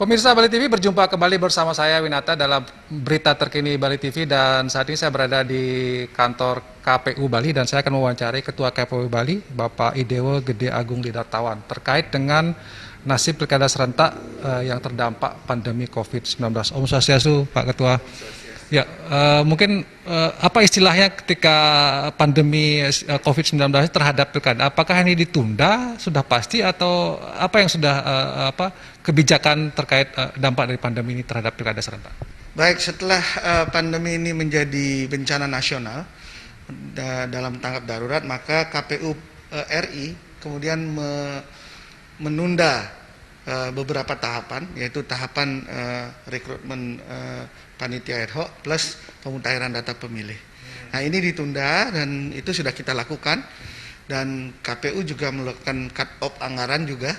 Pemirsa Bali TV, berjumpa kembali bersama saya Winata dalam berita terkini Bali TV, dan saat ini saya berada di kantor KPU Bali dan saya akan mewawancarai Ketua KPU Bali Bapak Idewo Gede Agung Lidartawan terkait dengan nasib pilkada serentak yang terdampak pandemi COVID-19. Om Swastiastu Pak Ketua. Ya, mungkin apa istilahnya ketika pandemi COVID-19 terhadap pilkada? Apakah ini ditunda sudah pasti atau apa yang sudah kebijakan terkait dampak dari pandemi ini terhadap pilkada serentak? Baik, setelah pandemi ini menjadi bencana nasional dalam tanggap darurat, maka KPU RI kemudian menunda beberapa tahapan, yaitu tahapan rekrutmen panitia ad hoc plus pemutahiran data pemilih. Nah, ini ditunda dan itu sudah kita lakukan, dan KPU juga melakukan cut off anggaran juga,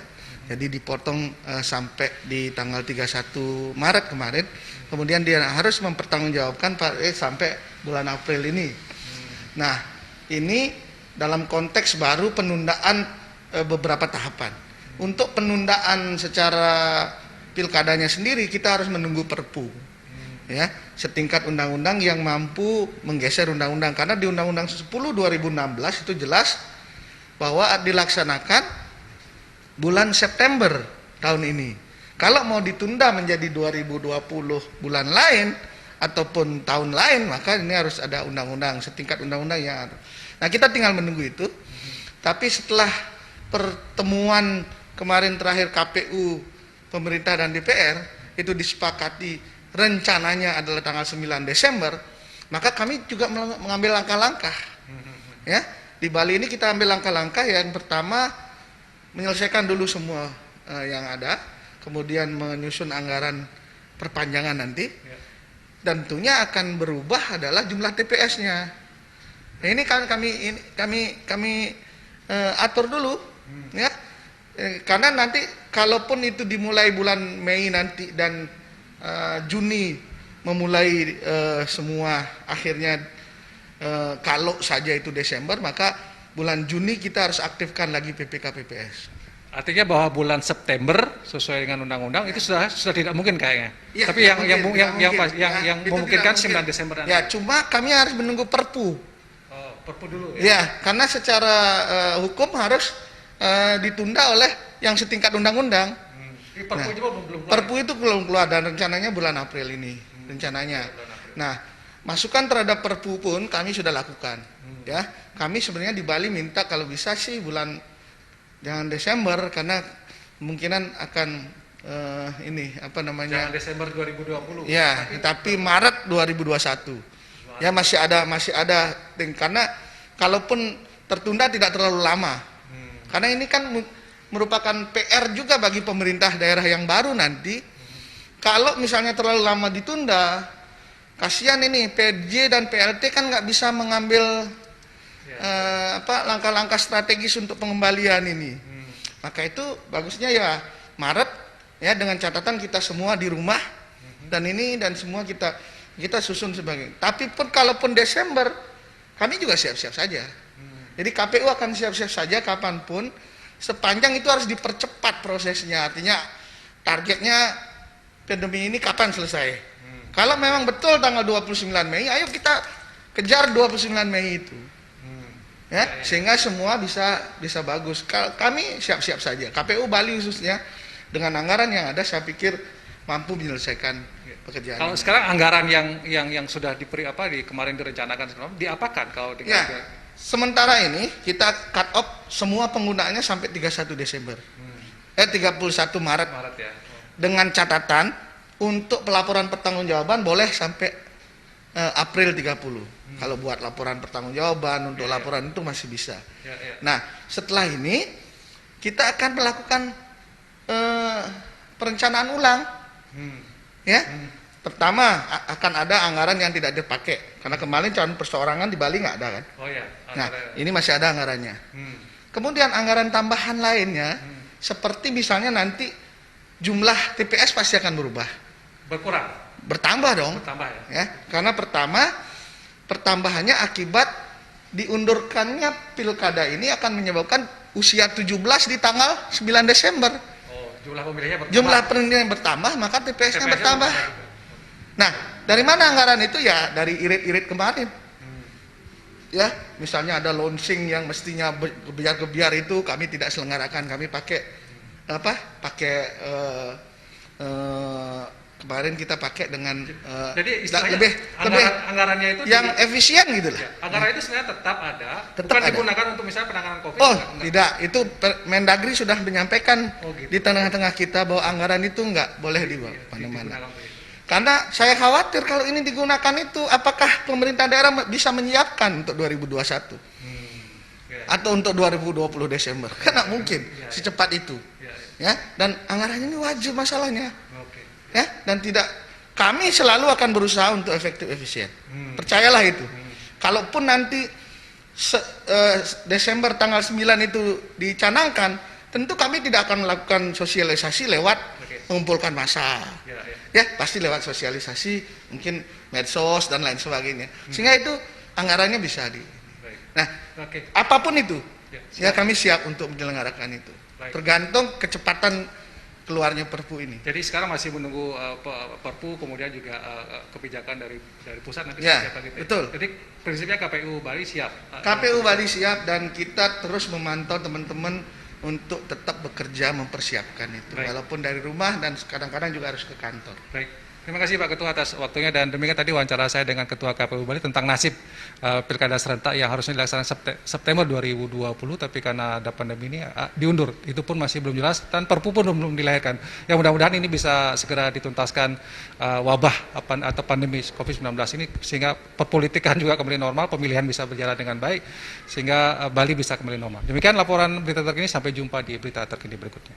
jadi dipotong sampai di tanggal 31 Maret kemarin, kemudian dia harus mempertanggungjawabkan sampai bulan April ini. Nah, ini dalam konteks baru penundaan beberapa tahapan. Untuk penundaan secara pilkadanya sendiri kita harus menunggu Perpu, ya, setingkat undang-undang yang mampu menggeser undang-undang, karena di Undang-Undang 10 2016 itu jelas bahwa dilaksanakan bulan September tahun ini. Kalau mau ditunda menjadi 2020 bulan lain ataupun tahun lain, maka ini harus ada undang-undang, setingkat undang-undang yang ada. Nah, kita tinggal menunggu itu. Tapi setelah pertemuan kemarin terakhir KPU, pemerintah dan DPR, itu disepakati rencananya adalah tanggal 9 Desember, maka kami juga mengambil langkah-langkah. Ya, di Bali ini kita ambil langkah-langkah. Yang pertama, menyelesaikan dulu semua yang ada, kemudian menyusun anggaran perpanjangan nanti, dan tentunya akan berubah adalah jumlah TPS-nya. Nah, ini kan kami atur dulu, ya. Karena nanti kalaupun itu dimulai bulan Mei nanti dan Juni memulai semua akhirnya kalau saja itu Desember, maka bulan Juni kita harus aktifkan lagi PPK PPS. Artinya bahwa bulan September sesuai dengan undang-undang itu sudah tidak mungkin kayaknya. Ya, tapi yang memungkinkan 9 Desember nanti. Ya, cuma kami harus menunggu Perpu. Oh, Perpu dulu ya. Ya, karena secara hukum harus ditunda oleh yang setingkat undang-undang. Perpu itu belum keluar. Perpu itu belum keluar dan rencananya bulan April ini. Rencananya. Nah, masukan terhadap Perpu pun kami sudah lakukan. Ya, kami sebenarnya di Bali minta kalau bisa sih jangan Desember, karena kemungkinan akan Jangan Desember 2020. Ya, tapi Maret 2021. Ya, masih ada karena kalaupun tertunda tidak terlalu lama. Karena ini kan merupakan PR juga bagi pemerintah daerah yang baru nanti. Kalau misalnya terlalu lama ditunda, kasihan ini PJ dan PLT kan nggak bisa mengambil langkah-langkah strategis untuk pengembalian ini. Maka itu bagusnya ya Maret, ya, dengan catatan kita semua di rumah dan semua kita susun sebagai. Tapi pun kalaupun Desember, kami juga siap-siap saja. Jadi KPU akan siap-siap saja kapanpun, sepanjang itu harus dipercepat prosesnya. Artinya targetnya pandemi ini kapan selesai. Kalau memang betul tanggal 29 Mei, ayo kita kejar 29 Mei itu. Ya, sehingga semua bisa bagus. Kami siap-siap saja. KPU Bali khususnya dengan anggaran yang ada, saya pikir mampu menyelesaikan pekerjaan. Kalau sekarang anggaran yang sudah kemarin direncanakan diapakan kalau dengan sementara ini kita cut off semua penggunaannya sampai 31 Desember. 31 Maret. Ya. Dengan catatan untuk pelaporan pertanggungjawaban boleh sampai April 30. Kalau buat laporan pertanggungjawaban untuk laporan itu masih bisa. Nah, setelah ini kita akan melakukan perencanaan ulang. Ya. Pertama, akan ada anggaran yang tidak dipakai, karena kemarin calon perseorangan di Bali nggak ada kan. Oh ya. Nah, ini masih ada anggarannya. Kemudian anggaran tambahan lainnya, seperti misalnya nanti jumlah TPS pasti akan berubah. Bertambah dong. Bertambah ya. Karena pertambahannya akibat diundurkannya pilkada ini akan menyebabkan usia 17 di tanggal 9 Desember. Jumlah pemilihnya bertambah. Jumlah pemilih yang bertambah, maka TPS-nya bertambah. Nah, dari mana anggaran itu? Ya dari irit-irit kemarin. Ya, misalnya ada launching yang mestinya gebiar-gebiar itu kami tidak selenggarakan, kami pakai apa? Kemarin kita pakai dengan jadi lebih anggarannya itu yang efisien gitu lah. Ya, anggaran itu sebenarnya tetap ada, Tetap bukan ada. digunakan untuk misalnya penanganan COVID. Oh, tidak. Itu Mendagri sudah menyampaikan gitu. di tengah-tengah kita bahwa anggaran itu nggak boleh dibawa Iya, mana-mana. digunakan untuk itu. Karena saya khawatir kalau ini digunakan itu, apakah pemerintah daerah bisa menyiapkan untuk 2021 Ya, atau untuk 2020 Desember? Kan nggak mungkin Ya, ya. secepat itu, ya. ya. Dan anggarannya ini wajib masalahnya, Oke. ya. Dan tidak, kami selalu akan berusaha untuk efektif efisien. Percayalah itu. Kalaupun nanti Desember tanggal 9 itu dicanangkan, tentu kami tidak akan melakukan sosialisasi lewat mengumpulkan massa. Ya, ya. Ya, pasti lewat sosialisasi, mungkin medsos dan lain sebagainya. Sehingga itu anggarannya bisa di. Baik. Nah, Oke. apapun itu, Ya, ya kami siap untuk menyelenggarakan itu. Baik. Tergantung kecepatan keluarnya Perpu ini. Jadi sekarang masih menunggu Perpu, kemudian juga kebijakan dari pusat nanti Ya, seperti apa gitu. betul. Jadi prinsipnya KPU Bali siap. KPU Bali siap dan kita terus memantau teman-teman untuk tetap bekerja mempersiapkan itu. Baik. Walaupun dari rumah dan kadang-kadang juga harus ke kantor. Baik. Terima kasih Pak Ketua atas waktunya, dan demikian tadi wawancara saya dengan Ketua KPU Bali tentang nasib Pilkada serentak yang harusnya dilaksanakan September 2020, tapi karena ada pandemi ini diundur. Itu pun masih belum jelas dan Perpu pun belum dilahirkan. Ya mudah-mudahan ini bisa segera dituntaskan wabah atau pandemi COVID-19 ini, sehingga perpolitikan juga kembali normal, pemilihan bisa berjalan dengan baik, sehingga Bali bisa kembali normal. Demikian laporan berita terkini, sampai jumpa di berita terkini berikutnya.